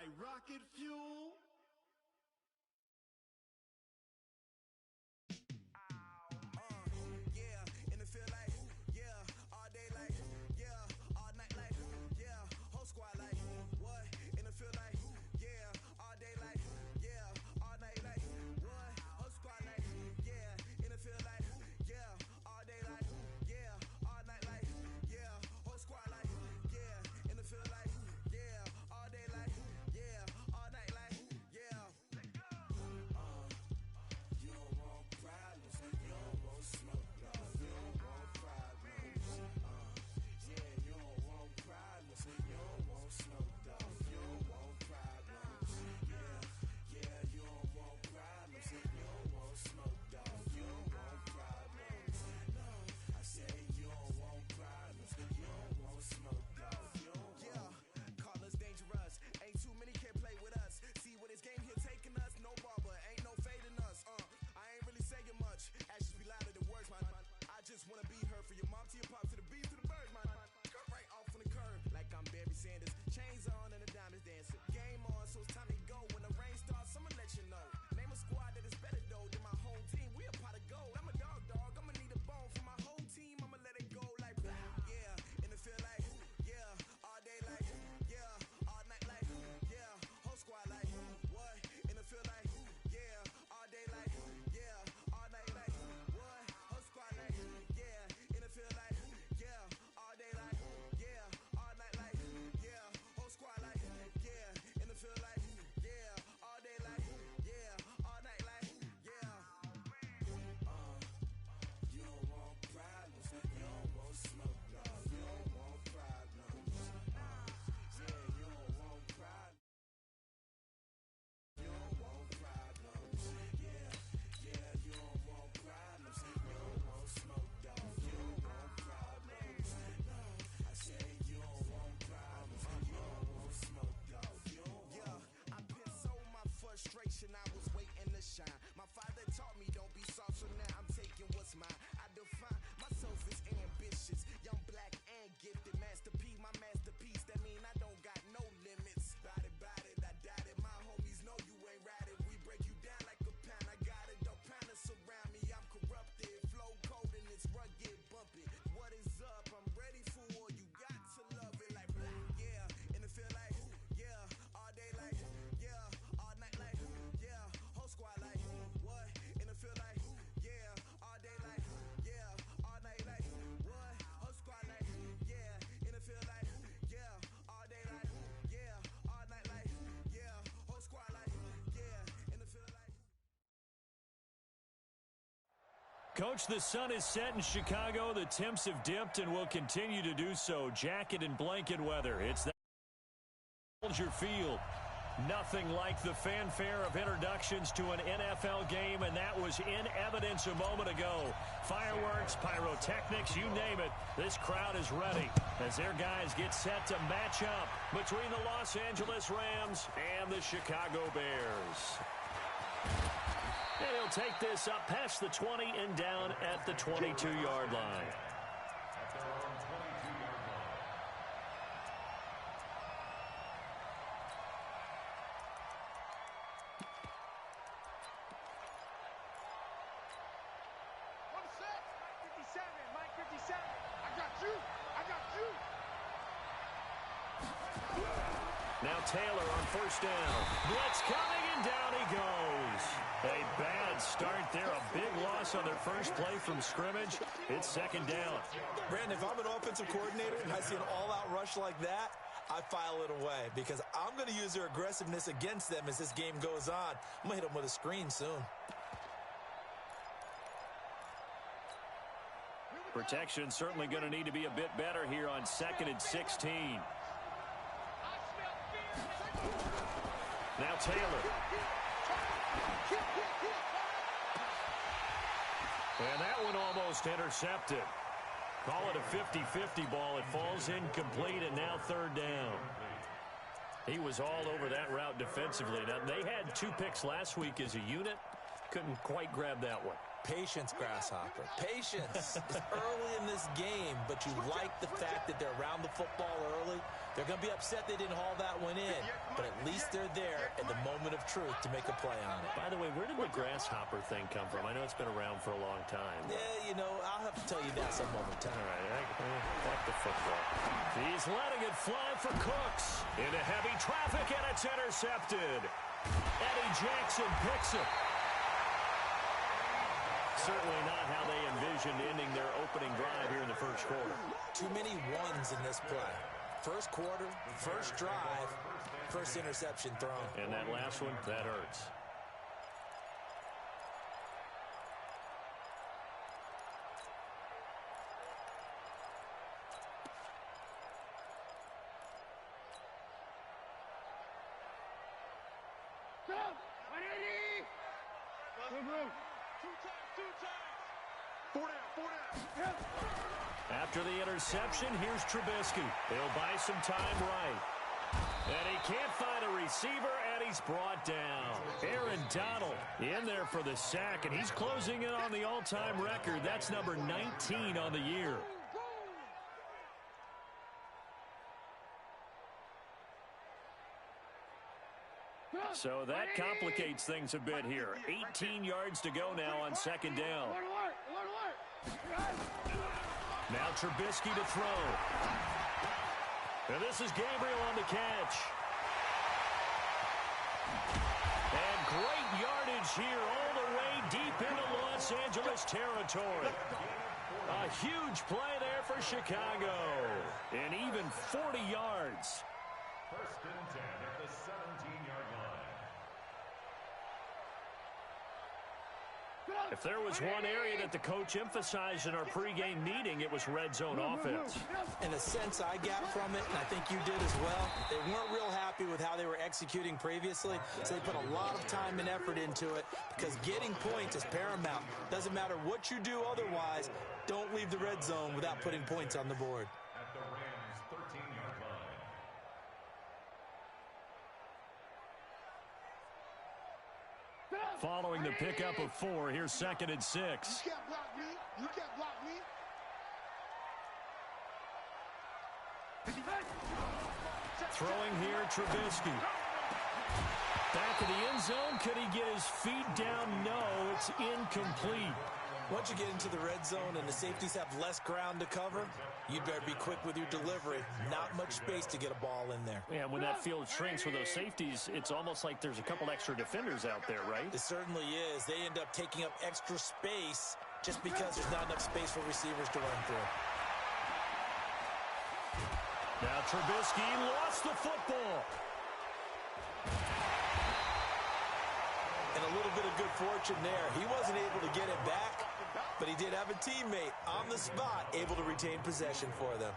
like rocket fuel. Yeah, in the field like, yeah, all day like, yeah, all night like, yeah, whole squad like, what? In the field like, yeah, all day like, yeah, all night like, what? Whole squad like, yeah, in the field like, yeah, all day like, yeah, all night like, yeah, whole squad like, yeah, in the field like, yeah, all day like, yeah, all night like, yeah. You don't want problems, you don't want smoke, no, you don't want problems. Yeah, you don't want problems, you don't want smoke, dog, you don't want problems. Yeah, you don't want problems, you don't want smoke, dog, you don't want problems. No, I say you don't want problems, you don't want smoke, dog, you don't want. Yeah, call us dangerous, ain't too many can play with us. See where this game here taking us, no barber, ain't no fading us. I ain't really saying much, actions be louder than words, man. I just wanna be heard for your mom to your pop to the beat to the bird, man. Cut right off on the curb, like I'm Barry Sanders. Chains on and the diamonds dancing. Game on, so it's time to go. When the rain starts, I'ma let you know. Name a squad that is better though than my home team. We a pot of gold. I'm a dog, I'ma need a bone for my whole team. I'ma let it go like, yeah, in the field like, yeah, all day like, yeah, all night like, yeah, whole squad like, what? In the field like, yeah, all day like, yeah, all night like, what? Whole squad like, yeah, in the field like, yeah, all day like, yeah, all night like, yeah, whole squad like, yeah, in the field like, yeah, all day like, yeah, all night like, yeah. You don't want problems, you don't want smoke, dog, you don't want problems. Yeah, you don't want problems. You don't want problems. Yeah, you don't want problems. You don't want smoke, dog. You don't want problems. No, I say you don't want problems. You don't want smoke, dog. You don't want. Yeah, I put so my frustration. I was waiting to shine. My father taught me don't be soft, so now I'm taking what's mine. I define myself as ambitious, young, black, and gifted. Master P, my masterpiece. That mean I don't got no limits. Bout it, I doubt it. My homies know you ain't ratted. We break you down like a pound. I got it, don't pound us around me. I'm corrupted, flow cold and it's rugged, bumpy. What is up? I'm ready for war. You got to love it like, yeah, in the field like, yeah, all day like, yeah, all night like, yeah, whole squad like, what? In the field like, yeah, all day like, yeah, all night like, what? Whole squad like, yeah, in the field like, yeah, all day like, yeah, all night like, yeah, whole squad like, yeah, in the field like. Coach, the sun is set in Chicago. The temps have dipped and will continue to do so. Jacket and blanket weather. It's that Soldier Field. Nothing like the fanfare of introductions to an NFL game, and that was in evidence a moment ago. Fireworks, pyrotechnics, you name it. This crowd is ready as their guys get set to match up between the Los Angeles Rams and the Chicago Bears. And he'll take this up past the 20 and down at the 22-yard line. Now Taylor on first down. Blitz coming, and down he goes. A bad start there. A big loss on their first play from scrimmage. It's second down. Brandon, if I'm an offensive coordinator and I see an all-out rush like that, I file it away because I'm going to use their aggressiveness against them as this game goes on. I'm going to hit them with a screen soon. Protection certainly going to need to be a bit better here on 2nd and 16. Now Taylor. And that one almost intercepted. Call it a 50-50 ball. It falls incomplete, and now third down. He was all over that route defensively. Now, they had 2 picks last week as a unit. Couldn't quite grab that one. Patience, Grasshopper. Patience. It's early in this game, but you like the fact that they're around the football early. They're going to be upset they didn't haul that one in, but at least they're there at the moment of truth to make a play on it. By the way, where did the grasshopper thing come from? I know it's been around for a long time. Yeah, you know, I'll have to tell you that some other time. All right, back to football. He's letting it fly for Cooks. Into heavy traffic, and it's intercepted. Eddie Jackson picks it. Certainly not how they envisioned ending their opening drive here in the first quarter. Too many ones in this play. First quarter, first drive, first interception thrown. And that last one, that hurts. After the interception, here's Trubisky. He'll buy some time right. And he can't find a receiver, and he's brought down. Aaron Donald in there for the sack, and he's closing in on the all-time record. That's number 19 on the year. So that complicates things a bit here. 18 yards to go now on second down. Now Trubisky to throw. And this is Gabriel on the catch. And great yardage here all the way deep into Los Angeles territory. A huge play there for Chicago. And even 40 yards. First and 10 at the 17-yard line. If there was one area that the coach emphasized in our pregame meeting, it was red zone offense. In a sense, I got from it, and I think you did as well, they weren't real happy with how they were executing previously, so they put a lot of time and effort into it because getting points is paramount. Doesn't matter what you do otherwise, don't leave the red zone without putting points on the board. At the Rams' 13-yard line. Following the pickup of 4, here's second and 6. You can't block me. You can't block me. Throwing here, Trubisky. Back of the end zone. Could he get his feet down? No, it's incomplete. Once you get into the red zone and the safeties have less ground to cover, you better be quick with your delivery. Not much space to get a ball in there. Yeah, when that field shrinks with those safeties, it's almost like there's a couple extra defenders out there, right? It certainly is. They end up taking up extra space just because there's not enough space for receivers to run through. Now Trubisky lost the football. And a little bit of good fortune there. He wasn't able to get it back, but he did have a teammate on the spot able to retain possession for them.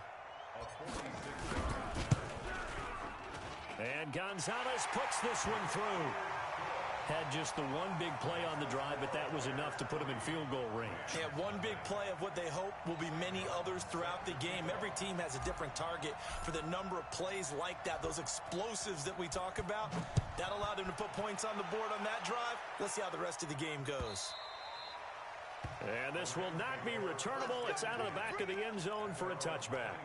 And Gonzalez puts this one through. Had just the one big play on the drive, but that was enough to put him in field goal range. Yeah, one big play of what they hope will be many others throughout the game. Every team has a different target for the number of plays like that, those explosives that we talk about. That allowed him to put points on the board on that drive. Let's see how the rest of the game goes. And this will not be returnable. It's out of the back of the end zone for a touchback.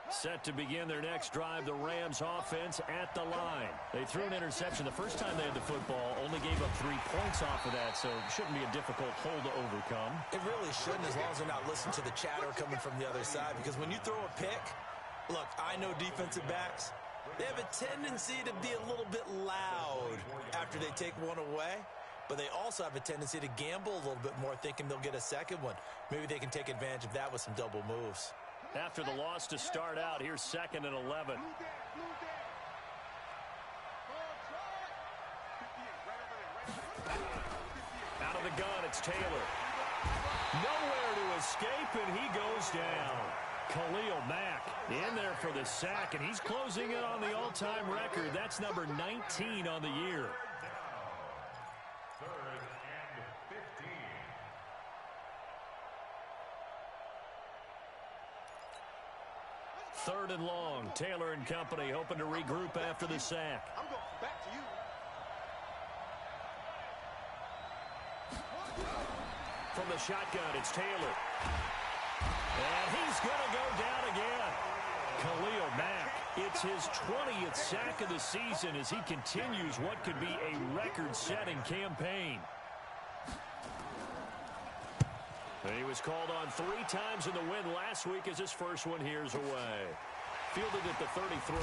Set to begin their next drive, the Rams offense at the line. They threw an interception the first time they had the football, only gave up 3 points off of that, so it shouldn't be a difficult hole to overcome. It really shouldn't, as long as they're not listening to the chatter coming from the other side, because when you throw a pick, look, I know defensive backs, they have a tendency to be a little bit loud after they take one away, but they also have a tendency to gamble a little bit more, thinking they'll get a second one. Maybe they can take advantage of that with some double moves. After the loss to start out, here's second and 11. Out of the gun, it's Taylor. Nowhere to escape, and he goes down. Khalil Mack in there for the sack, and he's closing in on the all-time record. That's number 19 on the year. Third and long. Taylor and company hoping to regroup after the sack. I'm going back to you. from the shotgun. It's Taylor. And he's going to go down again. Khalil Mack, it's his 20th sack of the season as he continues what could be a record-setting campaign. And he was called on 3 times in the win last week as his first one here's away. Fielded at the 33.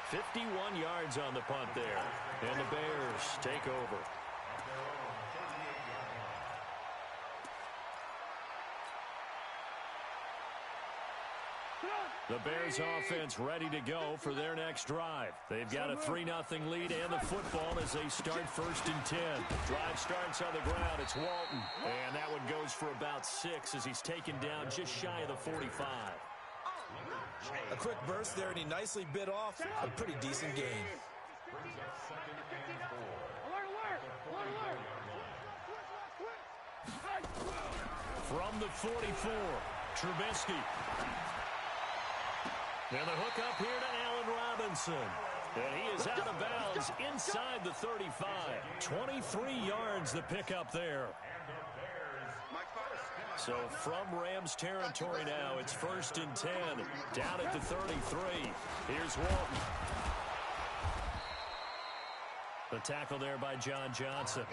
51 yards on the punt there. And the Bears take over. The Bears offense ready to go for their next drive. They've got a 3-0 lead and the football as they start 1st and 10. Drive starts on the ground. It's Walton. And that one goes for about 6 as he's taken down just shy of the 45. A quick burst there, and he nicely bit off a pretty decent gain. From the 44, Trubisky. And the hook up here to Allen Robinson. And he is out of bounds inside the 35. 23 yards the pickup there. So from Rams territory now, it's 1st and 10. Down at the 33. Here's Walton. The tackle there by John Johnson.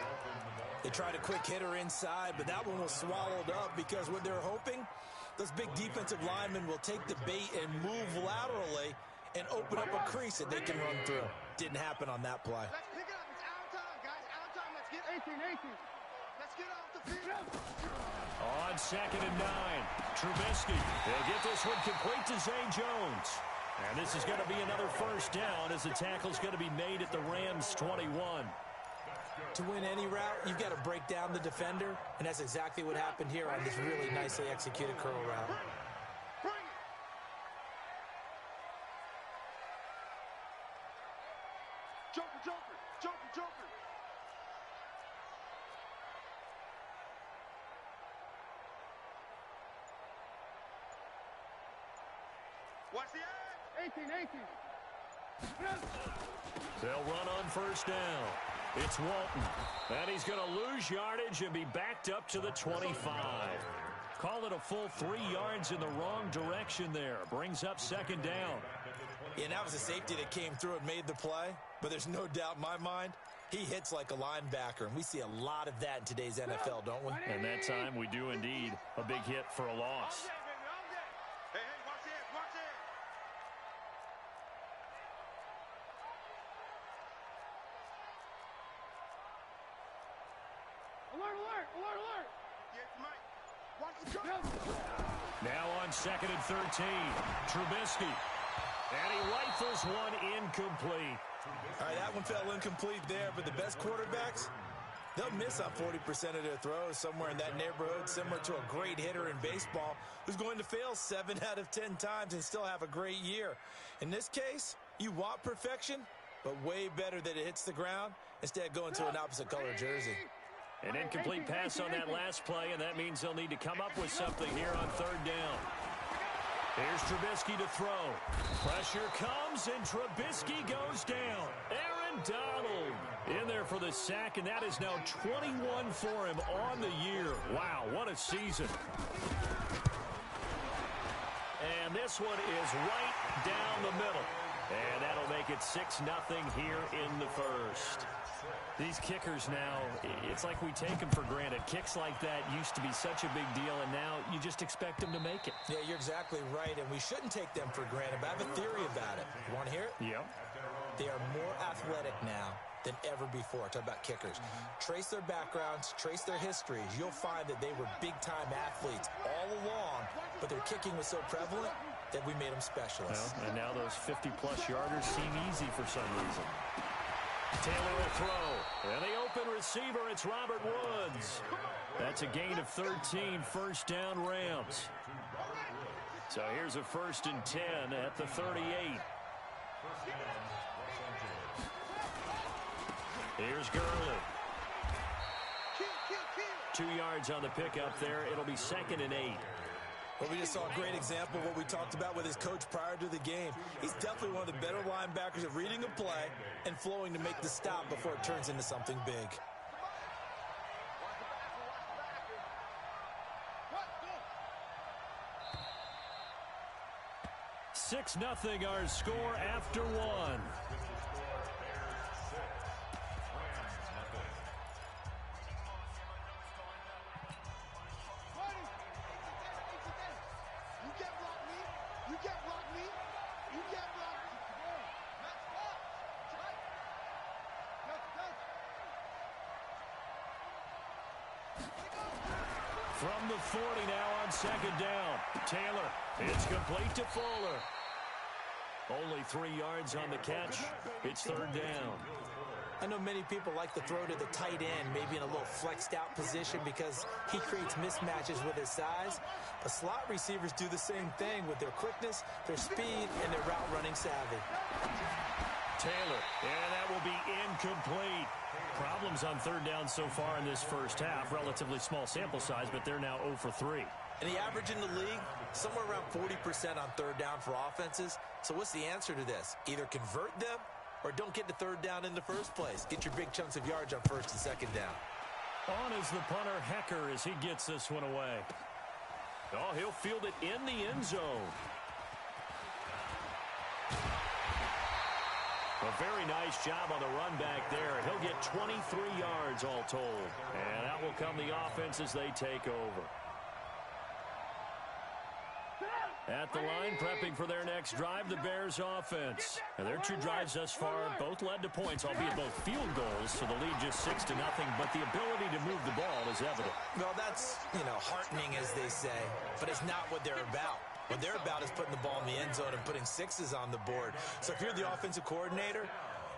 They tried a quick hitter inside, but that one was swallowed up because what they're hoping, those big defensive linemen will take the bait and move laterally and open up a crease that they can run through. Didn't happen on that play. Let's pick it up. It's out of time, guys. Out of time. Let's get 18. Let's get off the field. On 2nd and 9, Trubisky. They'll get this one complete to Zay Jones. And this is going to be another 1st down as the tackle's going to be made at the Rams' 21. To win any route, you've got to break down the defender, and that's exactly what happened here on this really nicely executed curl route. Joker. Watch the edge. 18. They'll run on 1st down. It's Walton. And he's going to lose yardage and be backed up to the 25. Call it a full 3 yards in the wrong direction there. Brings up 2nd down. Yeah, and that was a safety that came through and made the play. But there's no doubt in my mind, he hits like a linebacker. And we see a lot of that in today's NFL, don't we? And that time we do indeed. A big hit for a loss. Hey, watch it. Alert. Yeah, Mike. Watch the jump. Now on 2nd and 13, Trubisky. And he rifles one incomplete. All right, that one fell incomplete there, but the best quarterbacks, they'll miss on 40% of their throws somewhere in that neighborhood, similar to a great hitter in baseball who's going to fail 7 out of 10 times and still have a great year. In this case, you want perfection, but way better that it hits the ground instead of going to an opposite color jersey. An incomplete pass on that last play, and that means they'll need to come up with something here on 3rd down. Here's Trubisky to throw. Pressure comes, and Trubisky goes down. Aaron Donald in there for the sack, and that is now 21 for him on the year. Wow, what a season. And this one is right down the middle. And that'll make it 6-0 here in the 1st. These kickers now, it's like we take them for granted. Kicks like that used to be such a big deal, and now you just expect them to make it. Yeah, you're exactly right, and we shouldn't take them for granted, but I have a theory about it. You want to hear it? Yep. They are more athletic now than ever before. Talk about kickers. Trace their backgrounds, trace their histories. You'll find that they were big-time athletes all along, but their kicking was so prevalent that we made them specialists. Well, and now those 50-plus yarders seem easy for some reason. Taylor will throw. And the open receiver, it's Robert Woods. That's a gain of 13, 1st down Rams. So here's a 1st and 10 at the 38. Here's Gurley. 2 yards on the pickup there. It'll be 2nd and 8. Well, we just saw a great example of what we talked about with his coach prior to the game. He's definitely one of the better linebackers at reading a play and flowing to make the stop before it turns into something big. 6-0 our score after one. From the 40 now on second down. Taylor, it's complete to Fuller. Only 3 yards on the catch. It's third down. I know many people like to throw to the tight end, maybe in a little flexed out position because he creates mismatches with his size. But slot receivers do the same thing with their quickness, their speed, and their route running savvy. Taylor, and that will be incomplete. Problems on third down so far in this first half. Relatively small sample size, but they're now 0 for 3. And the average in the league, somewhere around 40% on third down for offenses. So what's the answer to this? Either convert them or don't get to third down in the first place. Get your big chunks of yards on first and second down. On is the punter, Hecker, as he gets this one away. Oh, he'll field it in the end zone. A very nice job on the run back there. He'll get 23 yards all told. And out will come the offense as they take over. At the line, prepping for their next drive, the Bears offense. Now, their 2 drives thus far both led to points, albeit both field goals, so the lead just 6-0, but the ability to move the ball is evident. Well, that's, heartening, as they say, but it's not what they're about. What they're about is putting the ball in the end zone and putting 6s on the board. So if you're the offensive coordinator,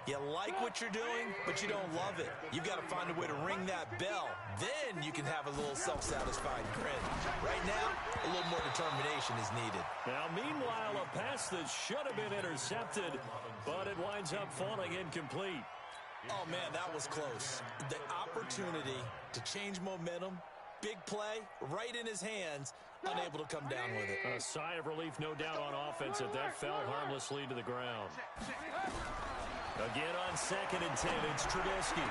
you like what you're doing, but you don't love it. You've got to find a way to ring that bell. Then you can have a little self-satisfied grin. Right now, a little more determination is needed. Now, meanwhile, a pass that should have been intercepted, but it winds up falling incomplete. Oh, man, that was close. The opportunity to change momentum, big play, right in his hands, unable to come down with it. A sigh of relief, no doubt, on offense if that fell harmlessly to the ground. Again on 2nd and 10, it's Trubisky.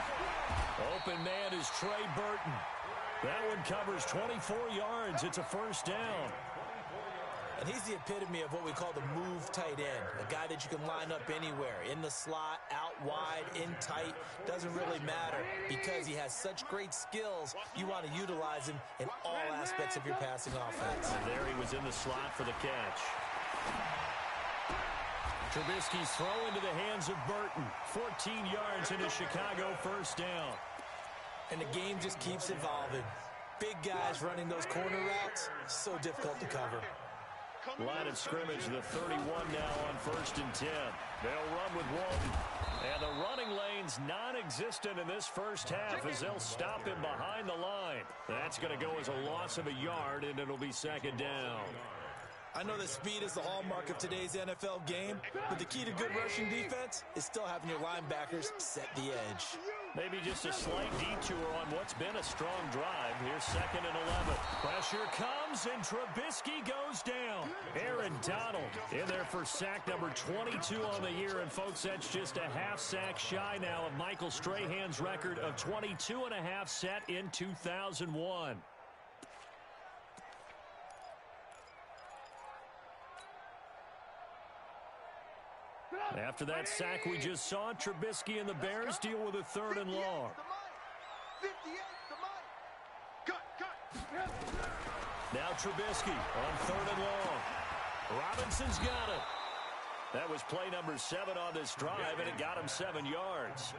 Open man is Trey Burton. That one covers 24 yards. It's a first down. And he's the epitome of what we call the move tight end. A guy that you can line up anywhere. In the slot, out wide, in tight. Doesn't really matter because he has such great skills. You want to utilize him in all aspects of your passing offense. And there he was in the slot for the catch. Trubisky's throw into the hands of Burton. 14 yards into Chicago, first down. And the game just keeps evolving. Big guys running those corner routes, so difficult to cover. Line of scrimmage, the 31 now on 1st and 10. They'll run with Walton. And the running lane's non-existent in this first half as they'll stop him behind the line. That's going to go as a loss of a yard, and it'll be second down. I know that speed is the hallmark of today's NFL game, but the key to good rushing defense is still having your linebackers set the edge. Maybe just a slight detour on what's been a strong drive. Here's 2nd and 11. Pressure comes, and Trubisky goes down. Aaron Donald in there for sack number 22 on the year. And, folks, that's just a half sack shy now of Michael Strahan's record of 22 and a half set in 2001. After that sack we just saw, Trubisky and the Bears deal with a 3rd and long. Now Trubisky on 3rd and long. Robinson's got it. That was play number 7 on this drive, and it got him 7 yards.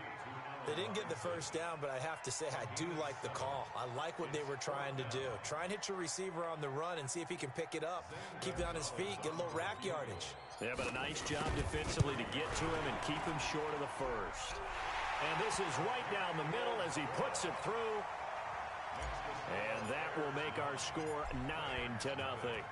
They didn't get the first down, but I have to say I do like the call. I like what they were trying to do. Try and hit your receiver on the run and see if he can pick it up. Keep it on his feet, get a little rack yardage. Yeah, but a nice job defensively to get to him and keep him short of the first. And this is right down the middle as he puts it through. And that will make our score 9-0.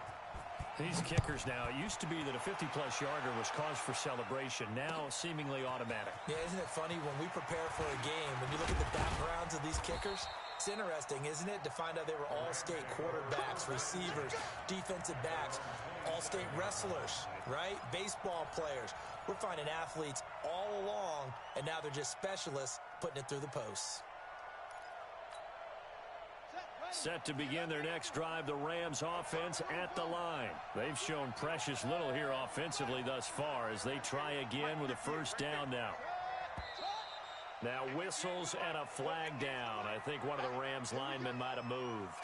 These kickers now, it used to be that a 50-plus yarder was cause for celebration. Now, seemingly automatic. Yeah, isn't it funny when we prepare for a game, when you look at the backgrounds of these kickers, it's interesting, isn't it, to find out they were all-state quarterbacks, receivers, defensive backs, all-state wrestlers, right? Baseball players. We're finding athletes all along, and now they're just specialists putting it through the posts. Set, right. Set to begin their next drive, the Rams offense at the line. They've shown precious little here offensively thus far as they try again with a first down now. Now whistles and a flag down. I think one of the Rams linemen might have moved.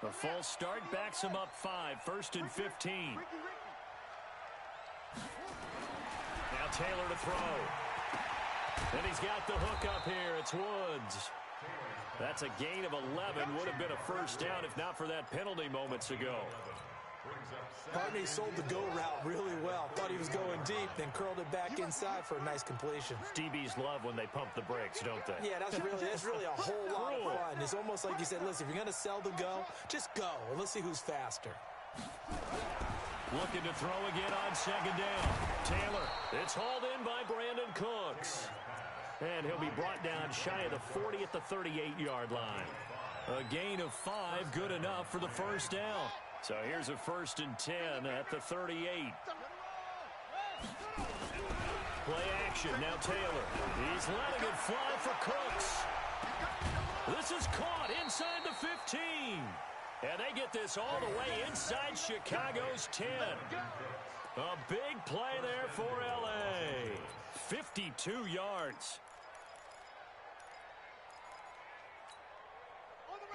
The false start backs him up 5, 1st and 15. Now Taylor to throw. And he's got the hook up here. It's Woods. That's a gain of 11. Would have been a first down if not for that penalty moments ago. Partney sold the go route really well. Thought he was going deep, then curled it back inside for a nice completion. DBs love when they pump the brakes, don't they? Yeah, that's really a whole lot of fun. It's almost like you said, listen, if you're going to sell the go, just go, and let's see who's faster. Looking to throw again on second down. Taylor, it's hauled in by Brandon Cooks. And he'll be brought down shy of the 40 at the 38-yard line. A gain of 5, good enough for the first down. So here's a 1st and 10 at the 38. Play action, now Taylor. He's letting it fly for Cooks. This is caught inside the 15. And they get this all the way inside Chicago's 10. A big play there for L.A. 52 yards.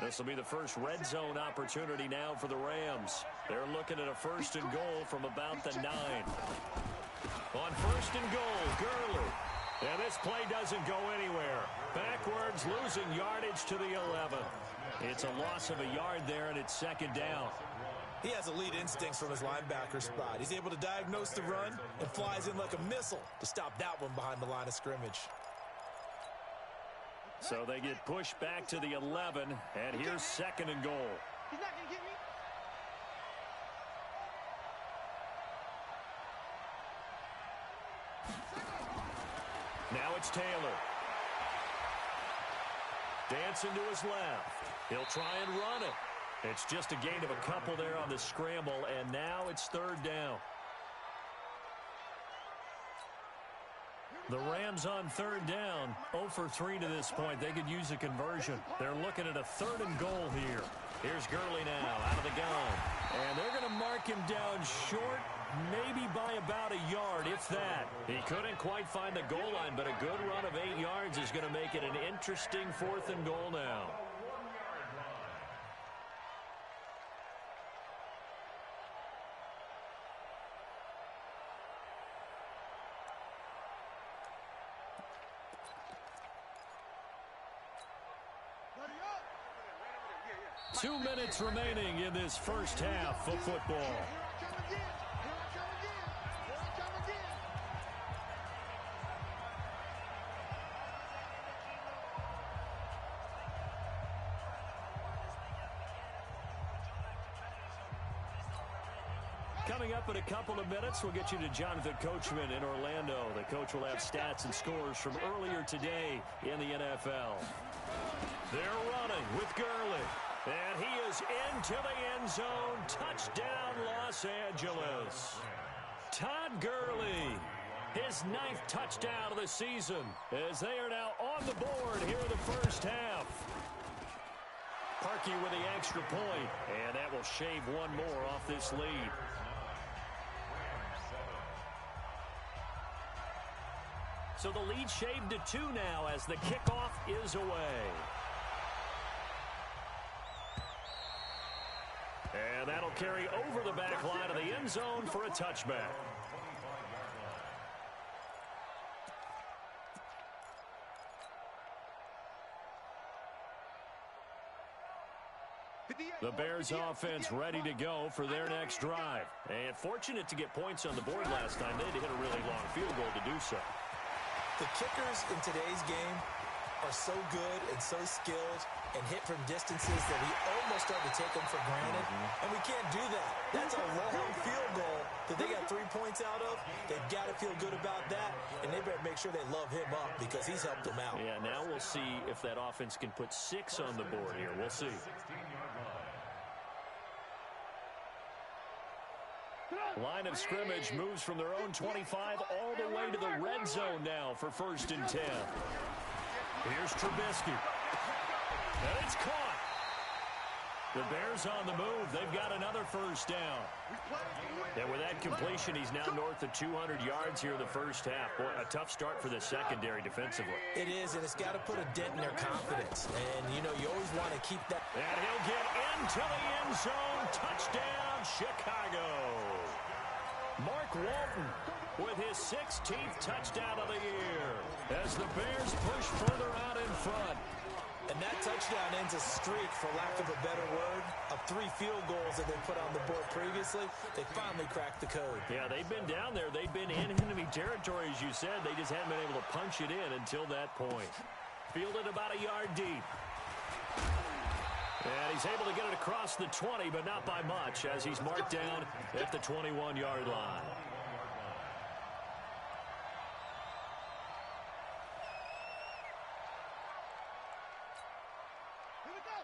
This will be the first red zone opportunity now for the Rams. They're looking at a 1st and goal from about the 9. On 1st and goal, Gurley. And this play doesn't go anywhere. Backwards, losing yardage to the 11. It's a loss of a yard there, and it's 2nd down. He has elite instincts from his linebacker spot. He's able to diagnose the run and flies in like a missile to stop that one behind the line of scrimmage. So they get pushed back to the 11, and here's 2nd and goal. He's not going to get me. Now it's Taylor. Dancing to his left. He'll try and run it. It's just a gain of a couple there on the scramble, and now it's 3rd down. The Rams on 3rd down, 0 for 3 to this point. They could use a conversion. They're looking at a 3rd and goal here. Here's Gurley now out of the gun. And they're going to mark him down short, maybe by about a yard, if that. He couldn't quite find the goal line, but a good run of 8 yards is going to make it an interesting 4th and goal now. Yeah. 2 minutes remaining in this first half of football. Coming up in a couple of minutes, we'll get you to Jonathan Coachman in Orlando. The coach will have stats and scores from earlier today in the NFL. They're running with Gurley. And he is into the end zone. Touchdown, Los Angeles. Todd Gurley, his 9th touchdown of the season, as they are now on the board here in the first half. Parkey with the extra point, and that will shave one more off this lead. So the lead shaved to 2 now as the kickoff is away. And that'll carry over the back line of the end zone for a touchback. The Bears offense ready to go for their next drive. And fortunate to get points on the board last time. They had to hit a really long field goal to do so. The kickers in today's game are so good and so skilled and hit from distances that we almost start to take them for granted. And we can't do that. That's a long field goal that they got 3 points out of. They've got to feel good about that, and they better make sure they love him up because he's helped them out. Yeah, now we'll see if that offense can put 6 on the board here. We'll see. Line of scrimmage moves from their own 25 all the way to the red zone now for 1st and 10. Here's Trubisky. And it's caught. The Bears on the move. They've got another 1st down. And with that completion, he's now north of 200 yards here in the first half. Boy, a tough start for the secondary defensively. It is, and it's got to put a dent in their confidence. And, you know, you always want to keep that. And he'll get into the end zone. Touchdown, Chicago. Mark Walton with his 16th touchdown of the year as the Bears push further out in front. And that touchdown ends a streak, for lack of a better word, of 3 field goals that they put on the board previously. They finally cracked the code. Yeah, they've been down there. They've been in enemy territory, as you said. They just haven't been able to punch it in until that point. Fielded about a yard deep. And he's able to get it across the 20, but not by much, as he's marked down at the 21-yard line.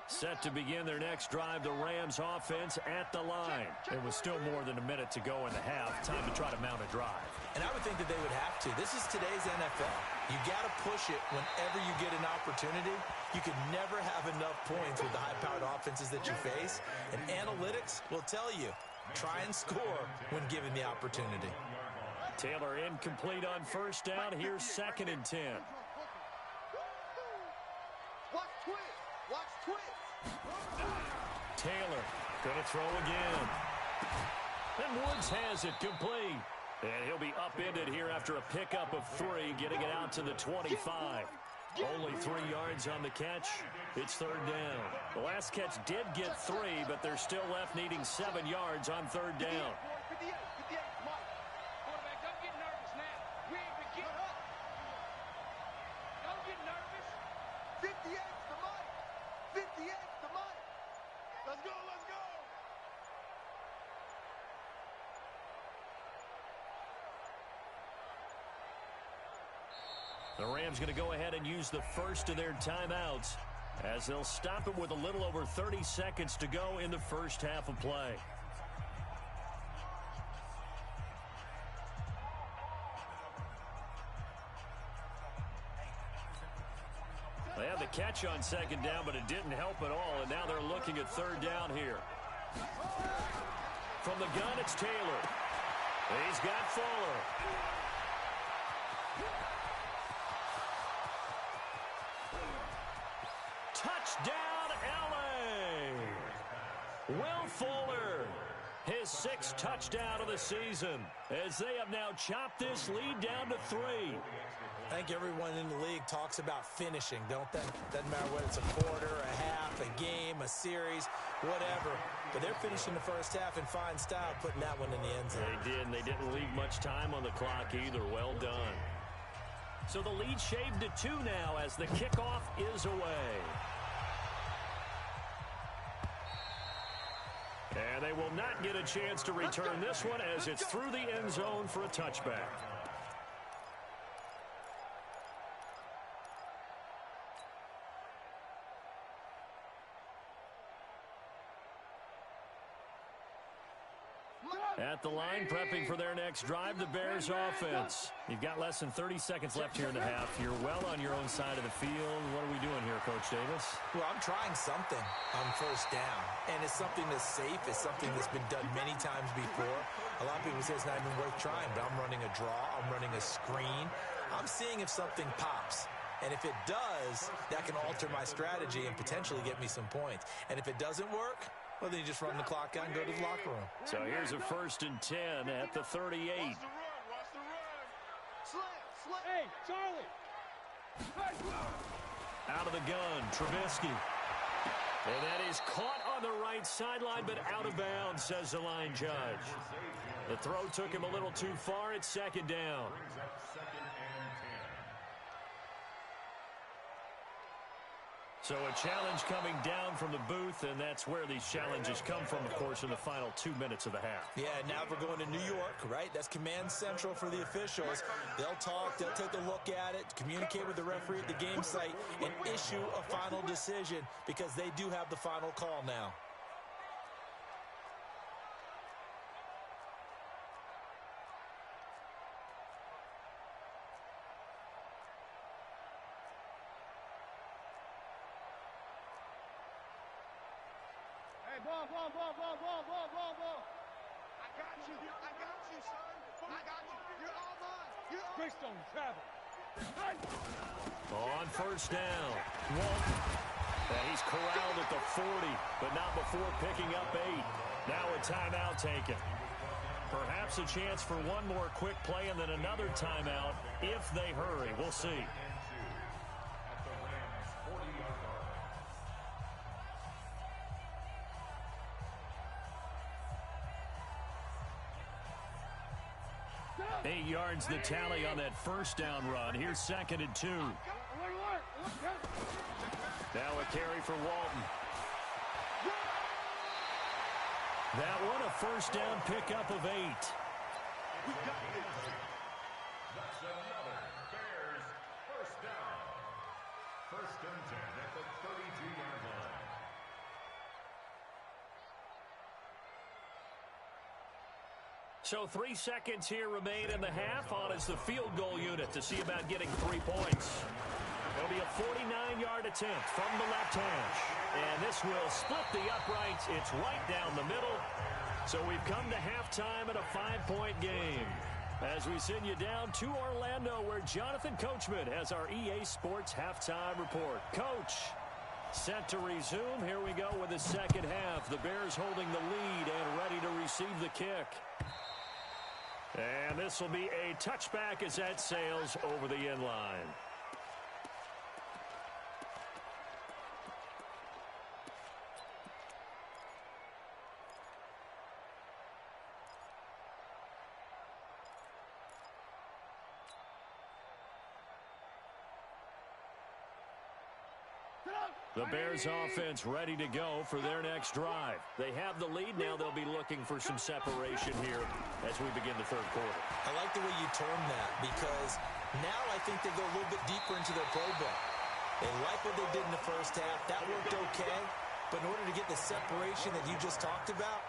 Set to begin their next drive, the Rams offense at the line. It was still more than a minute to go in the half. Time to try to mount a drive. And I would think that they would have to. This is today's NFL. You got to push it whenever you get an opportunity. You can never have enough points with the high-powered offenses that you face. And analytics will tell you, try and score when given the opportunity. Taylor incomplete on 1st down. Here's 2nd and 10. Watch twist. Watch twist. Taylor gonna throw again. And Woods has it complete. And he'll be upended here after a pickup of 3, getting it out to the 25. Only 3 yards on the catch. It's 3rd down. The last catch did get 3, but they're still left needing 7 yards on 3rd down. 58, Mike. Quarterback, don't get nervous now. We ain't beginning. Don't get nervous. 58's the Mike. 58's the Mike. Let's go, let's go. The Rams going to go ahead and use the first of their timeouts as they'll stop it with a little over 30 seconds to go in the first half of play. They had the catch on 2nd down, but it didn't help at all, and now they're looking at 3rd down here. From the gun, it's Taylor. He's got Fuller. Touchdown, L.A. Will Fuller, his 6th touchdown of the season, as they have now chopped this lead down to 3. I think everyone in the league talks about finishing, don't they? Doesn't matter whether it's a quarter, a half, a game, a series, whatever. But they're finishing the first half in fine style, putting that one in the end zone. They did, and they didn't leave much time on the clock either. Well done. So the lead shaved to 2 now as the kickoff is away. And they will not get a chance to return this one as it's through the end zone for a touchback. At the line, prepping for their next drive, the Bears offense. You've got less than 30 seconds left here in the half. You're well on your own side of the field. What are we doing here, Coach Davis? Well, I'm trying something on 1st down, and it's something that's safe. It's something that's been done many times before. A lot of people say it's not even worth trying, but I'm running a draw. I'm running a screen. I'm seeing if something pops. And if it does, that can alter my strategy and potentially get me some points. And if it doesn't work, well, then you just run the clock out and go to the locker room. So here's a 1st and 10 at the 38. Watch the run. Slam. Hey, Charlie. Out of the gun, Trubisky. And that is caught on the right sideline, but out of bounds, says the line judge. The throw took him a little too far. It's 2nd down. So a challenge coming down from the booth, and that's where these challenges come from, of course, in the final 2 minutes of the half. Yeah, now we're going to New York, right? That's command central for the officials. They'll talk, they'll take a look at it, communicate with the referee at the game site, and issue a final decision because they do have the final call now. ball. I got you, son. I got you. You're all mine. Greystone, travel. On first down, Walton. And he's corralled at the 40, but not before picking up 8. Now a timeout taken. Perhaps a chance for one more quick play and then another timeout if they hurry. We'll see. At the Rams' 40-yard line. 8 yards the tally on that first down run. Here's 2nd and 2. Now a carry for Walton. That one a first down pickup of 8. That's another Bears first down. 1st and 10 at the 32-yard line. So 3 seconds here remain in the half. On is the field goal unit to see about getting 3 points. It'll be a 49-yard attempt from the left hash. And this will split the uprights. It's right down the middle. So we've come to halftime in a 5-point game. As we send you down to Orlando, where Jonathan Coachman has our EA Sports halftime report. Coach, set to resume. Here we go with the second half. The Bears holding the lead and ready to receive the kick. And this will be a touchback as that sails over the end line. The Bears offense ready to go for their next drive. They have the lead now. They'll be looking for some separation here as we begin the third quarter. I like the way you term that because now I think they go a little bit deeper into their playbook. They like what they did in the first half. That worked okay. But in order to get the separation that you just talked about,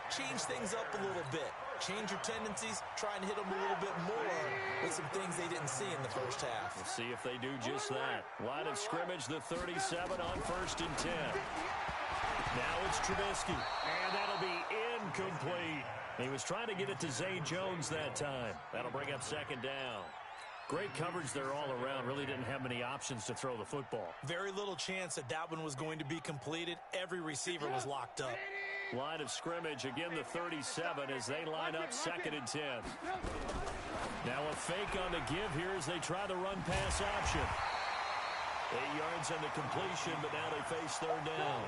change things up a little bit. Change your tendencies. Try and hit them a little bit more with some things they didn't see in the first half. We'll see if they do just that. Line of scrimmage, the 37 on 1st and 10. Now it's Trubisky, and that'll be incomplete. He was trying to get it to Zay Jones that time. That'll bring up 2nd down. Great coverage there all around. Really didn't have many options to throw the football. Very little chance that that one was going to be completed. Every receiver was locked up. Line of scrimmage, again the 37 as they line up 2nd and 10. Now a fake on the give here as they try the run-pass option. 8 yards on the completion, but now they face 3rd down.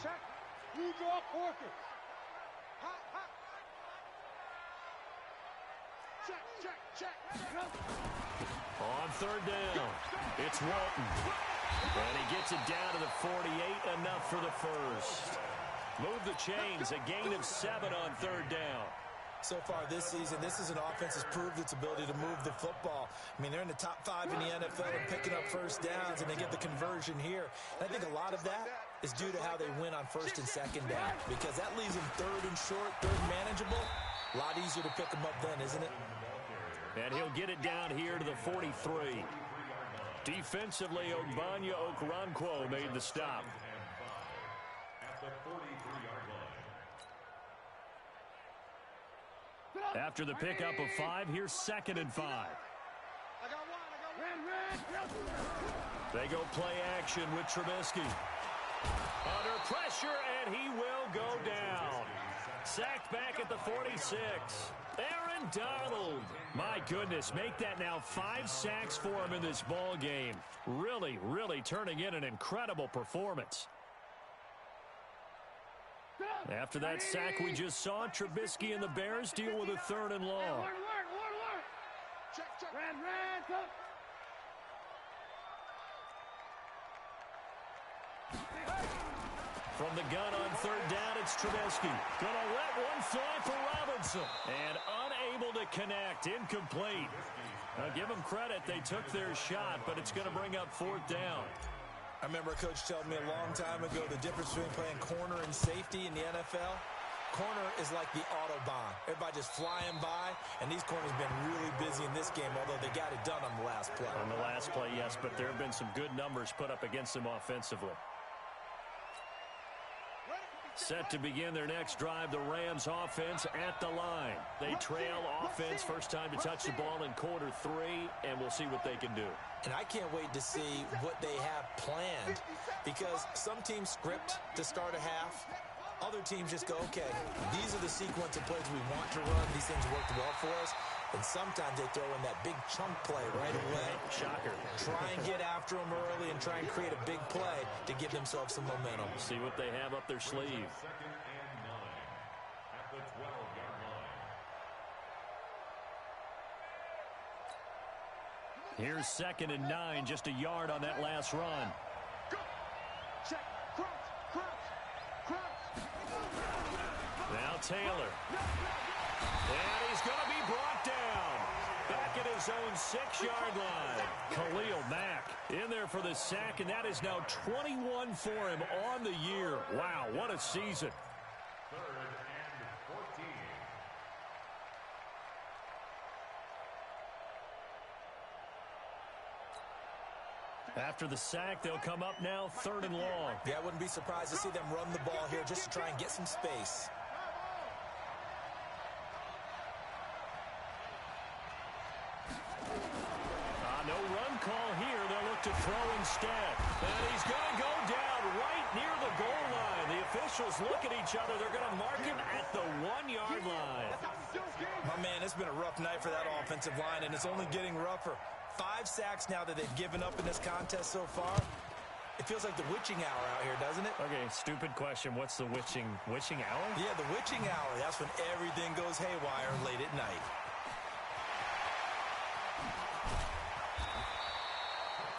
Check. You draw focus. Check. On 3rd down, it's Walton. And he gets it down to the 48, enough for the first. Move the chains, a gain of 7 on 3rd down. So far this season, this is an offense that's proved its ability to move the football. I mean, they're in the top 5 in the NFL and picking up first downs, and they get the conversion here. And I think a lot of that is due to how they win on 1st and 2nd down, because that leaves them 3rd and short, 3rd manageable. A lot easier to pick them up then, isn't it? And he'll get it down here to the 43. Defensively, Ogbanya Okoronkwo made the stop. At the 43-yard line. After the pickup of 5, here's 2nd and 5. I got one. They go play action with Trubisky. Under pressure, and he will go down. Sacked back at the 46. Aaron Donald. My goodness, make that now 5 sacks for him in this ball game. Really, really turning in an incredible performance. After that sack we just saw, Trubisky and the Bears deal with a 3rd and long. Check. From the gun on 3rd down, it's Trubisky. Gonna let one fly for Robinson. And unable to connect. Incomplete. Now give them credit. They took their shot, but it's going to bring up 4th down. I remember a coach telling me a long time ago the difference between playing corner and safety in the NFL. corner is like the Autobahn. Everybody just flying by, and these corners have been really busy in this game, although they got it done on the last play. On the last play, yes, but there have been some good numbers put up against them offensively. Set to begin their next drive, the Rams offense at the line. They trail offense, first time to touch the ball in quarter 3, and we'll see what they can do. And I can't wait to see what they have planned, because some teams script to start a half. Other teams just go, okay, these are the sequence of plays we want to run. These things worked well for us. And sometimes they throw in that big chunk play right away. Shocker. Try and get after them early and try and create a big play to give themselves some momentum. See what they have up their sleeve. 2nd and 9 at the 12-yard line. Here's 2nd and 9, just a yard on that last run. Go. Check. Crouch. Now Taylor. And he's going to be brought down. Back at his own 6-yard line. Khalil Mack in there for the sack, and that is now 21 for him on the year. Wow, what a season. 3rd and 14. After the sack, they'll come up now 3rd and long. Yeah, I wouldn't be surprised to see them run the ball here just to try and get some space. No run call here. They'll look to throw instead. And he's going to go down right near the goal line. The officials look at each other. They're going to mark him at the 1-yard line. My man, it's been a rough night for that offensive line, and it's only getting rougher. 5 sacks now that they've given up in this contest so far. It feels like the witching hour out here, doesn't it? Okay, stupid question. What's the witching hour? Yeah, the witching hour. That's when everything goes haywire late at night.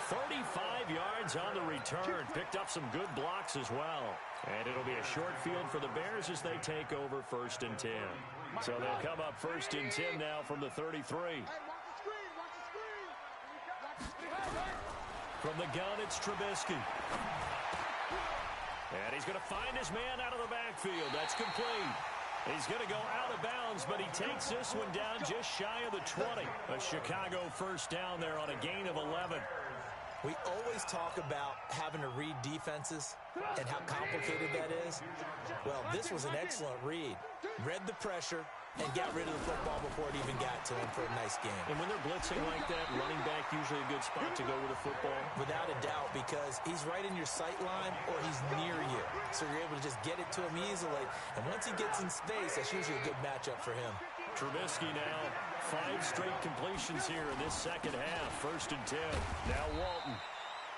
35 yards on the return. Picked up some good blocks as well. And it'll be a short field for the Bears as they take over 1st and 10. So they'll come up 1st and 10 now from the 33. From the gun, it's Trubisky. And he's going to find his man out of the backfield. That's complete. He's going to go out of bounds, but he takes this one down just shy of the 20. A Chicago first down there on a gain of 11. We always talk about having to read defenses and how complicated that is. Well, this was an excellent read. Read the pressure and got rid of the football before it even got to him for a nice game. And when they're blitzing like that, running back usually a good spot to go with the football? Without a doubt, because he's right in your sight line or he's near you. So you're able to just get it to him easily. And once he gets in space, that's usually a good matchup for him. Trubisky now, 5 straight completions here in this second half. 1st and 10. Now Walton.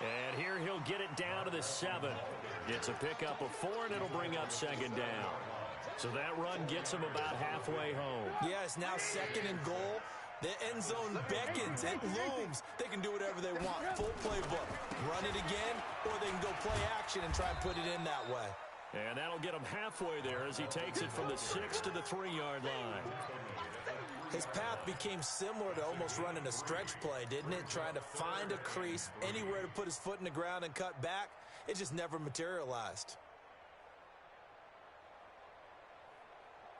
And here he'll get it down to the 7. Gets a pickup of 4, and it'll bring up 2nd down. So that run gets him about halfway home. Yeah, it's now 2nd and goal. The end zone beckons. It looms. They can do whatever they want. Full playbook. Run it again, or they can go play action and try and put it in that way. And that'll get him halfway there as he takes it from the 6 to the 3-yard line. His path became similar to almost running a stretch play, didn't it? Trying to find a crease, anywhere to put his foot in the ground and cut back. It just never materialized.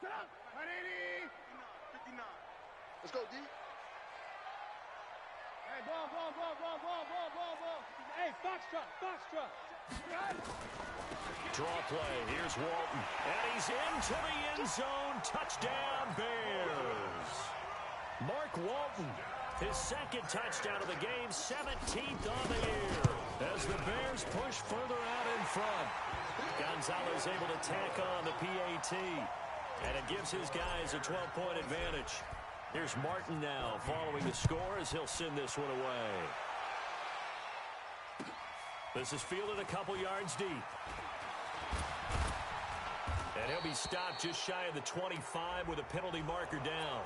Set up. 180. 59. Let's go, D. Hey, ball. Hey, foxtrot. Draw play. Here's Walton. And he's into the end zone. Touchdown, Bears. Mark Walton, his 2nd touchdown of the game, 17th on the year. As the Bears push further out in front. Gonzalez able to tack on the PAT. And it gives his guys a 12-point advantage. Here's Martin now following the score as he'll send this one away. This is fielded a couple yards deep. And he'll be stopped just shy of the 25 with a penalty marker down.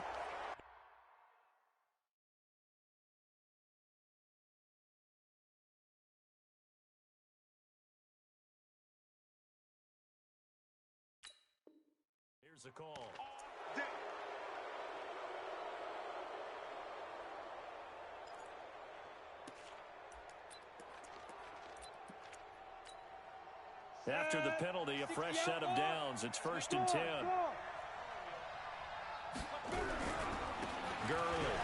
Here's the call. After the penalty, a fresh set of downs. It's 1st and 10. Gurley.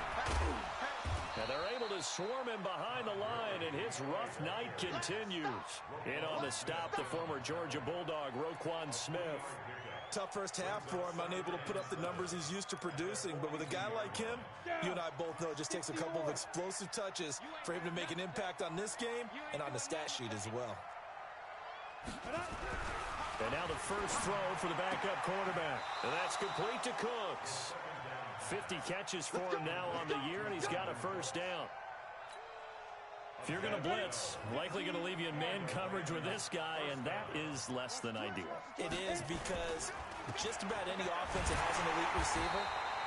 And they're able to swarm him behind the line, and his rough night continues. In on the stop, the former Georgia Bulldog, Roquan Smith. Tough first half for him, unable to put up the numbers he's used to producing. But with a guy like him, you and I both know it just takes a couple of explosive touches for him to make an impact on this game and on the stat sheet as well. And now the first throw for the backup quarterback. And that's complete to Cooks. 50 catches for him now on the year, and he's got a first down. If you're going to blitz, likely going to leave you in man coverage with this guy, and that is less than ideal. It is, because just about any offense that has an elite receiver,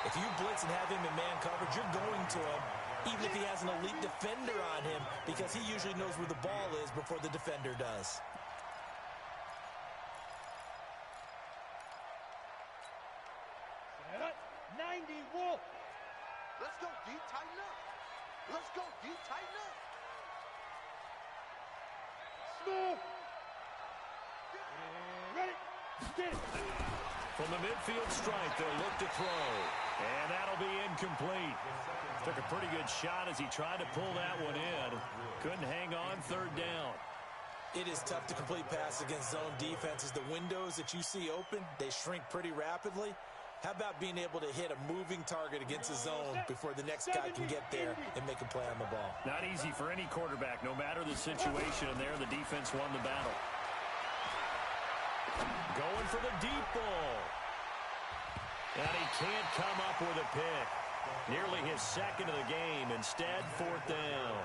if you blitz and have him in man coverage, you're going to him, even if he has an elite defender on him, because he usually knows where the ball is before the defender does. Let's go, D. Tighten up. Let's go, D. Tighten up. Smooth. Ready. Get it. From the midfield stripe, they'll look to throw. And that'll be incomplete. Took a pretty good shot as he tried to pull that one in. Couldn't hang on, 3rd down. It is tough to complete pass against zone defenses. The windows that you see open, they shrink pretty rapidly. How about being able to hit a moving target against a zone before the next guy can get there and make a play on the ball? Not easy for any quarterback, no matter the situation, and there the defense won the battle. Going for the deep ball. And he can't come up with a pick. Nearly his second of the game. Instead, 4th down.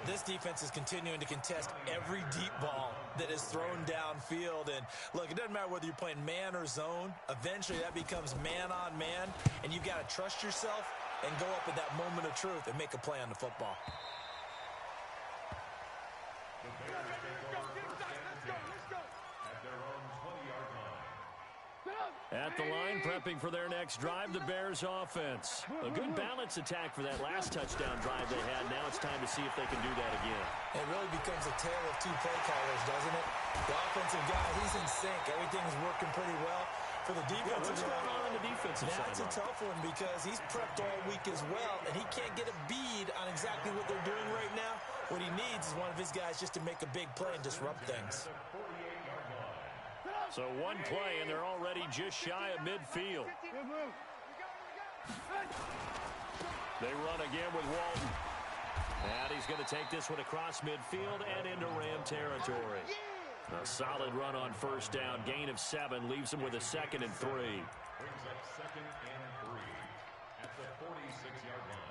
This defense is continuing to contest every deep ball that is thrown downfield. And look, it doesn't matter whether you're playing man or zone. Eventually, that becomes man on man. And you've got to trust yourself and go up at that moment of truth and make a play on the football. At the line, prepping for their next drive, the Bears offense. A good balance attack for that last touchdown drive they had. Now it's time to see if they can do that again. It really becomes a tale of two play callers, doesn't it? The offensive guy, he's in sync. Everything's working pretty well. For the defensive what's going on in the defensive side? That's a tough one because he's prepped all week as well, and he can't get a bead on exactly what they're doing right now. What he needs is one of his guys just to make a big play and disrupt things. So one play, and they're already just shy of midfield. They run again with Walton. And he's going to take this one across midfield and into Ram territory. A solid run on 1st down. Gain of 7 leaves him with a 2nd and 3. Brings up 2nd and 3 at the 46-yard line.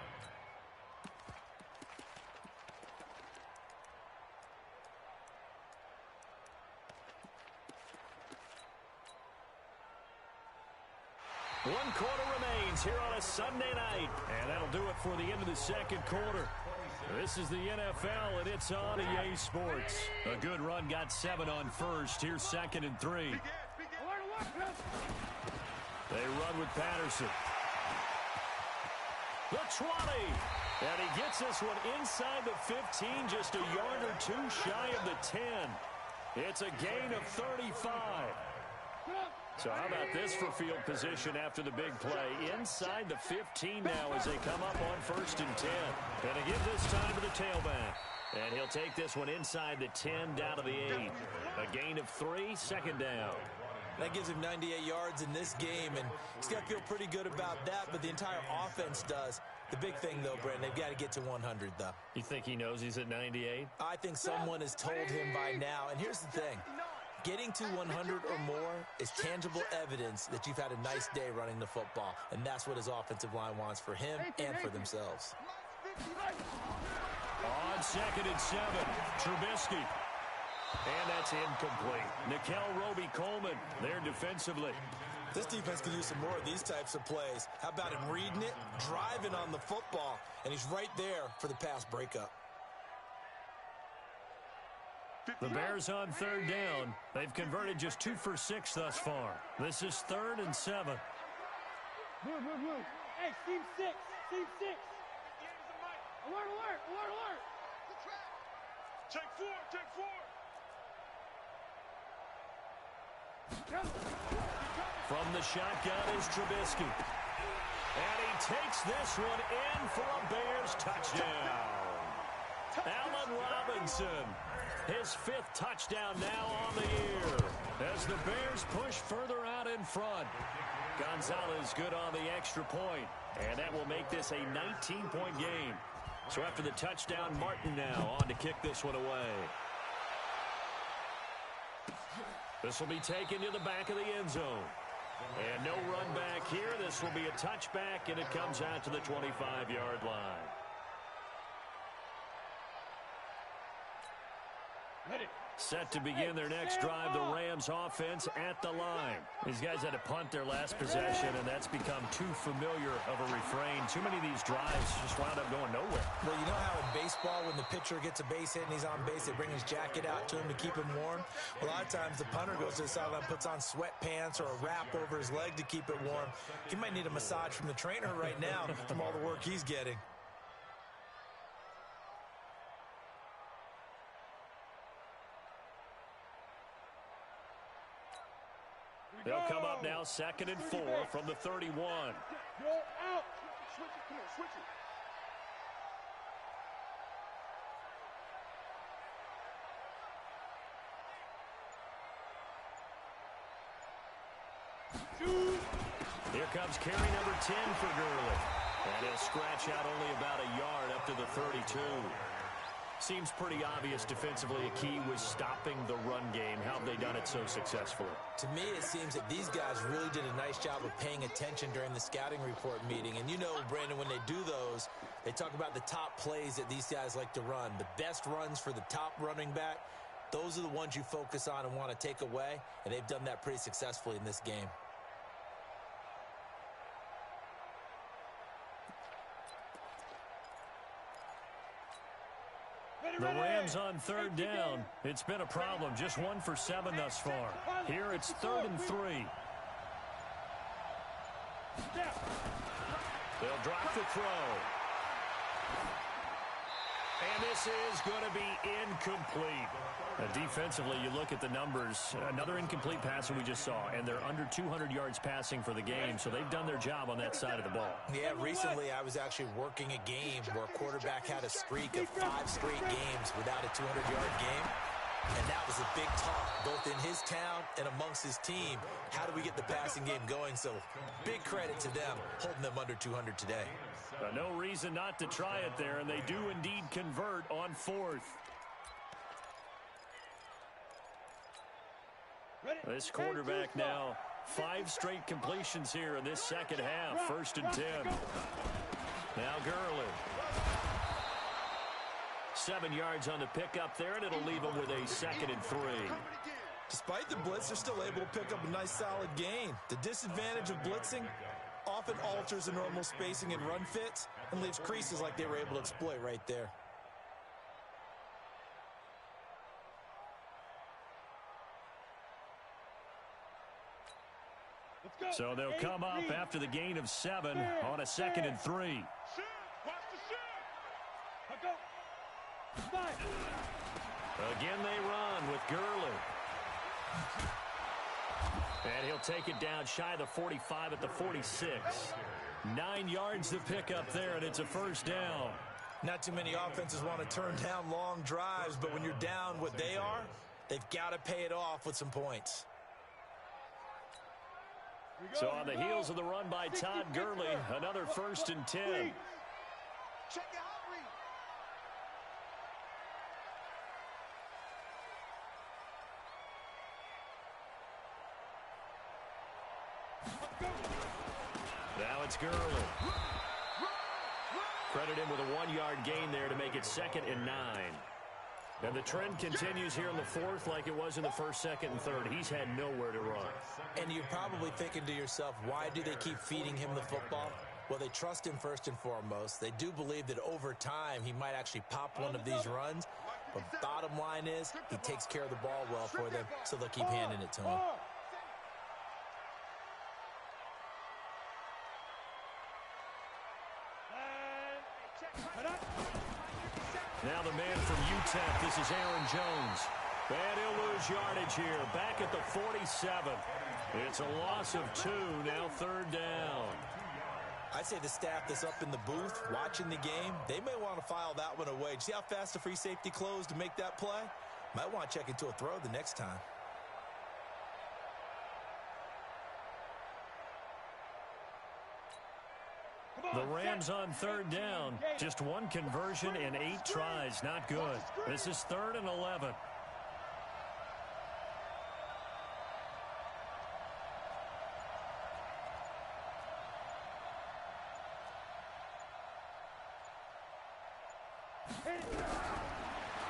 One quarter remains here on a Sunday night. And that'll do it for the end of the 2nd quarter. This is the NFL, and it's on EA Sports. A good run, got 7 on 1st. Here's 2nd and 3. They run with Patterson. The 20. And he gets this one inside the 15, just a yard or 2 shy of the 10. It's a gain of 35. So how about this for field position after the big play? Inside the 15 now as they come up on 1st and 10. And to give this time to the tailback. And he'll take this one inside the 10 down to the 8. A gain of 3, 2nd down. That gives him 98 yards in this game, and he's got to feel pretty good about that, but the entire offense does. The big thing, though, Brandon, they've got to get to 100, though. You think he knows he's at 98? I think someone has told him by now, and here's the thing. Getting to 100 or more is tangible evidence that you've had a nice day running the football, and that's what his offensive line wants for him and for themselves. On 2nd and 7, Trubisky. And that's incomplete. Nickel Roby-Coleman there defensively. This defense could use some more of these types of plays. How about him reading it, driving on the football, and he's right there for the pass breakup. The Bears on 3rd down. They've converted just 2 for 6 thus far. This is 3rd and 7. Move. Hey, team 6. Team 6. Alert. Take 4. From the shotgun is Trubisky. And he takes this one in for a Bears touchdown. Allen Robinson, his 5th touchdown now on the year. As the Bears push further out in front. Gonzalez good on the extra point. And that will make this a 19-point game. So after the touchdown, Martin now on to kick this one away. This will be taken to the back of the end zone. And no run back here. This will be a touchback, and it comes out to the 25-yard line. Set to begin their next drive, the Rams offense at the line. These guys had to punt their last possession, and that's become too familiar of a refrain. Too many of these drives just wound up going nowhere. Well, you know how in baseball, when the pitcher gets a base hit and he's on base, they bring his jacket out to him to keep him warm? Well, a lot of times the punter goes to the sideline, puts on sweatpants or a wrap over his leg to keep it warm. He might need a massage from the trainer right now from all the work he's getting. They'll come up now 2nd and 4 from the 31. Go out. Switch it. Come here. Switch it. Here comes carry number 10 for Gurley. And he'll scratch out only about a yard up to the 32. Seems pretty obvious defensively a key was stopping the run game. How have they done it so successfully? To me, it seems that these guys really did a nice job of paying attention during the scouting report meeting. And you know, Brandon, when they do those, they talk about the top plays that these guys like to run. The best runs for the top running back, those are the ones you focus on and want to take away. And they've done that pretty successfully in this game. The Rams on 3rd down. It's been a problem. Just 1 for 7 thus far. Here it's 3rd and 3. They'll drop the throw. And this is going to be incomplete. Defensively, you look at the numbers. Another incomplete passer we just saw, and they're under 200 yards passing for the game, so they've done their job on that side of the ball. Yeah, recently I was actually working a game where a quarterback had a streak of 5 straight games without a 200-yard game. And that was a big talk, both in his town and amongst his team. How do we get the passing game going? So big credit to them, holding them under 200 today. No reason not to try it there, and they do indeed convert on 4th. This quarterback now, 5 straight completions here in this second half. 1st and 10. Now Gurley. 7 yards on the pickup there, and it'll leave him with a 2nd and 3. Despite the blitz, they're still able to pick up a nice solid gain. The disadvantage of blitzing often alters the normal spacing and run fits and leaves creases like they were able to exploit right there. So they'll come up after the gain of 7 on a 2nd and 3. Again they run with Gurley. And he'll take it down shy of the 45 at the 46. 9 yards to pick up there, and it's a 1st down. Not too many offenses want to turn down long drives, but when you're down what they are, they've got to pay it off with some points. So on the heels of the run by Todd Gurley, another 1st and 10. Check it out, Reed. Now it's Gurley. Credit him with a 1-yard gain there to make it 2nd and 9. And the trend continues here in the 4th like it was in the 1st, 2nd, and 3rd. He's had nowhere to run. And you're probably thinking to yourself, why do they keep feeding him the football? Well, they trust him first and foremost. They do believe that over time he might actually pop one of these runs. But bottom line is he takes care of the ball well for them, so they'll keep handing it to him. Now the man from UTEP, this is Aaron Jones. And he'll lose yardage here. Back at the 47. It's a loss of 2, now third down. I'd say the staff that's up in the booth watching the game, they may want to file that one away. See how fast the free safety closed to make that play? Might want to check into a throw the next time. The Rams on third down. Just one conversion in 8 tries. Not good. This is 3rd and 11.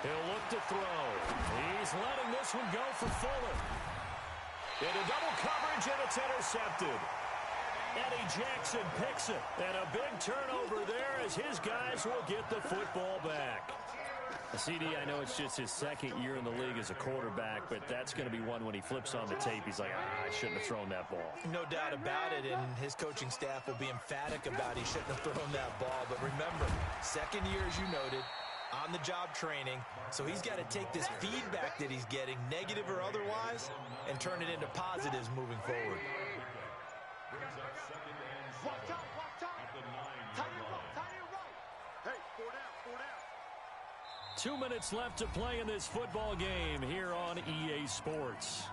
He'll look to throw. He's letting this one go for Fuller. Into double coverage, and it's intercepted. Eddie Jackson picks it. And a big turnover there as his guys will get the football back. CD, I know it's just his second year in the league as a quarterback, but that's going to be one when he flips on the tape. He's like, I shouldn't have thrown that ball. No doubt about it, and his coaching staff will be emphatic about he shouldn't have thrown that ball. But remember, second year, as you noted, on-the-job training, so he's got to take this feedback that he's getting, negative or otherwise, and turn it into positives moving forward. Watch out, watch out. Tight and roll, tight and roll. Hey, 4 down, 4 down. 2 minutes left to play in this football game here on EA Sports.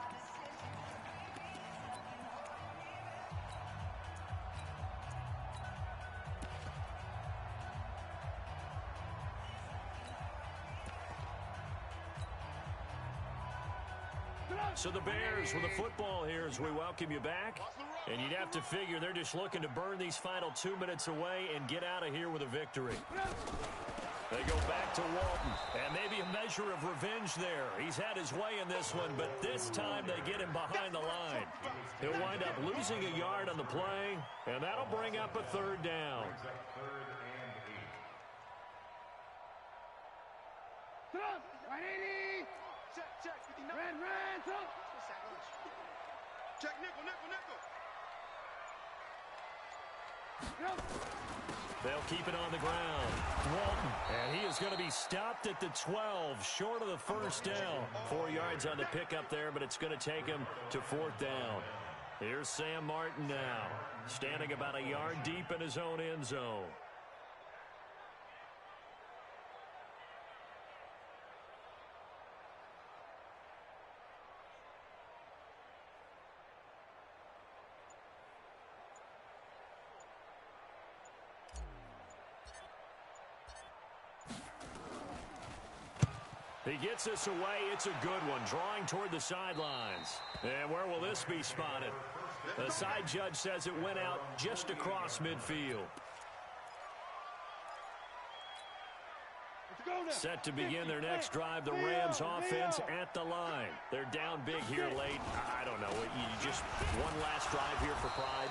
So the Bears with the football here as we welcome you back. And you'd have to figure they're just looking to burn these final 2 minutes away and get out of here with a victory. They go back to Walton, and maybe a measure of revenge there. He's had his way in this one, but this time they get him behind the line. He'll wind up losing a yard on the play, and that'll bring up a 3rd down. Check, 59. Ran, throw. Check, nickel. They'll keep it on the ground. Walton, and he is going to be stopped at the 12, short of the 1st down. 4 yards on the pickup there, but it's going to take him to 4th down. Here's Sam Martin now, standing about a yard deep in his own end zone. He gets this away. It's a good one, drawing toward the sidelines. And where will this be spotted? The side judge says it went out just across midfield. Set to begin their next drive, the Rams offense at the line. They're down big here late. I don't know. You just one last drive here for pride?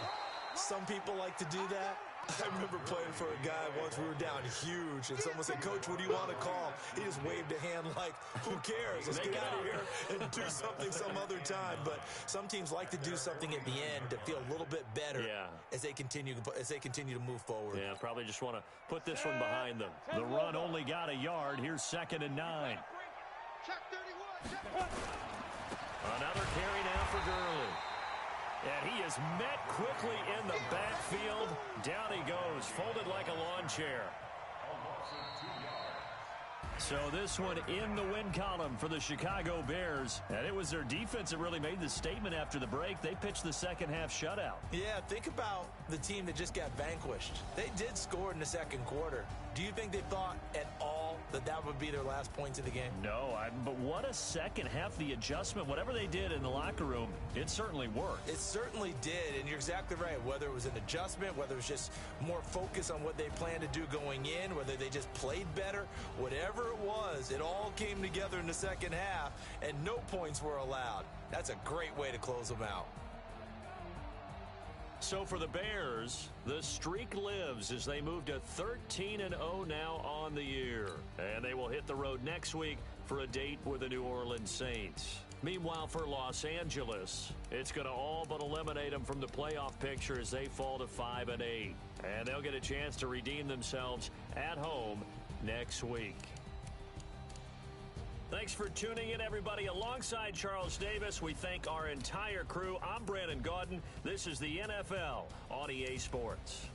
Some people like to do that. I remember playing for a guy once. We were down huge, and someone said, "Coach, what do you want to call?" He just waved a hand like, "Who cares? Let's get out of here and do something some other time." But some teams like to do something at the end to feel a little bit better as they continue to move forward. Yeah, probably just want to put this one behind them. The run only got a yard. Here's 2nd and 9. Check 31. Another carry now for Gurley. And he is met quickly in the backfield. Down he goes, folded like a lawn chair. So this one in the win column for the Chicago Bears. And it was their defense that really made the statement after the break. They pitched the second half shutout. Yeah, think about the team that just got vanquished. They did score in the second quarter. Do you think they thought at all that that would be their last points of the game? No, but what a second half. The adjustment, whatever they did in the locker room, it certainly worked. It certainly did, and you're exactly right. Whether it was an adjustment, whether it was just more focus on what they planned to do going in, whether they just played better, whatever it was, it all came together in the second half, and no points were allowed. That's a great way to close them out. So for the Bears, the streak lives as they move to 13-0 now on the year. And they will hit the road next week for a date with the New Orleans Saints. Meanwhile, for Los Angeles, it's going to all but eliminate them from the playoff picture as they fall to 5-8. And they'll get a chance to redeem themselves at home next week. Thanks for tuning in, everybody. Alongside Charles Davis, we thank our entire crew. I'm Brandon Gaudin. This is the NFL on EA Sports.